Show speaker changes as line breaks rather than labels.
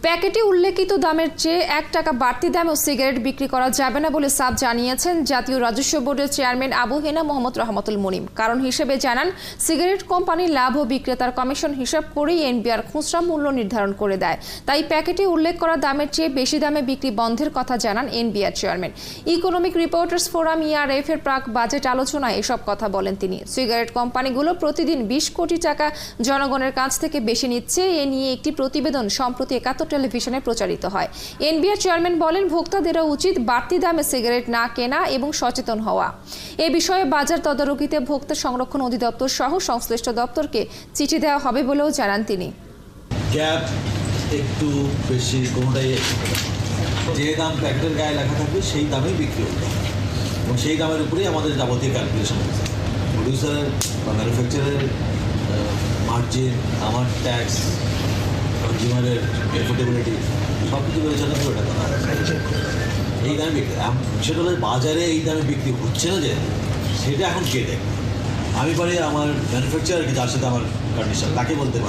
প্যাকেটে উল্লেখিত দামের চেয়ে 1 টাকা বাড়তি দামেও সিগারেট বিক্রি করা যাবে না বলে সাফ জানিয়েছেন জাতীয় রাজস্ব বোর্ডের চেয়ারম্যান আবু হেনা মোহাম্মদ রহমতুল মুনিম। কারণ হিসেবে জানান, সিগারেট কোম্পানির লাভ ও বিক্রেতার কমিশন হিসাব করেই এনবিআর খুচরা মূল্য নির্ধারণ করে দেয়। তাই প্যাকেটে উল্লেখ করা দামের চেয়ে বেশি দামে বিক্রি বন্ধের কথা জানান NBR chairman. Economic reporters forum ERF এর প্রাক বাজেট আলোচনায় এসব কথা বলেন তিনি। সিগারেট কোম্পানিগুলো প্রতিদিন 20 কোটি টাকা জনগণের কাছ থেকে বেশি নিচ্ছে, এ নিয়ে একটি প্রতিবেদন সম্প্রতি 71 টেলিভিশনে প্রচারিত হয়। এনবিআর চেয়ারম্যান বলেন, ভোক্তাদেরও উচিত বাড়তি দামে সিগারেট না কেনা এবং সচেতন হওয়া। এ বিষয়ে বাজার তদারকিতে ভোক্তা সংরক্ষণ অধিদপ্তর সহ সংশ্লিষ্ট দপ্তরকে চিঠি দেওয়া হবে বলেও জানান তিনি।
গ্যাপ একটু বেশি, কোনোটাই যে দাম প্যাকেটের গায়ে লেখা থাকবে সেই দামেই বিক্রি হবে এবং সেই দামের উপরেই আমাদের যাবতীয় ক্যালকুলেশন হবে। প্রডিউসারের বা ম্যানুফ্যাকচারের মার্জিন, আমার ট্যাক্স, কনজিউমারের এফোর্ডেবিলিটি সব কিছু বিবেচনা করে ওটা করা এই দামে বিক্রি। সেটা হলে বাজারে এই দামে বিক্রি হচ্ছে না, যে সেটা এখন কে দেখবে? আমি পারি আমার ম্যানুফ্যাকচারকে, যার সাথে আমার কন্ডিশন, তাকে বলতে পারি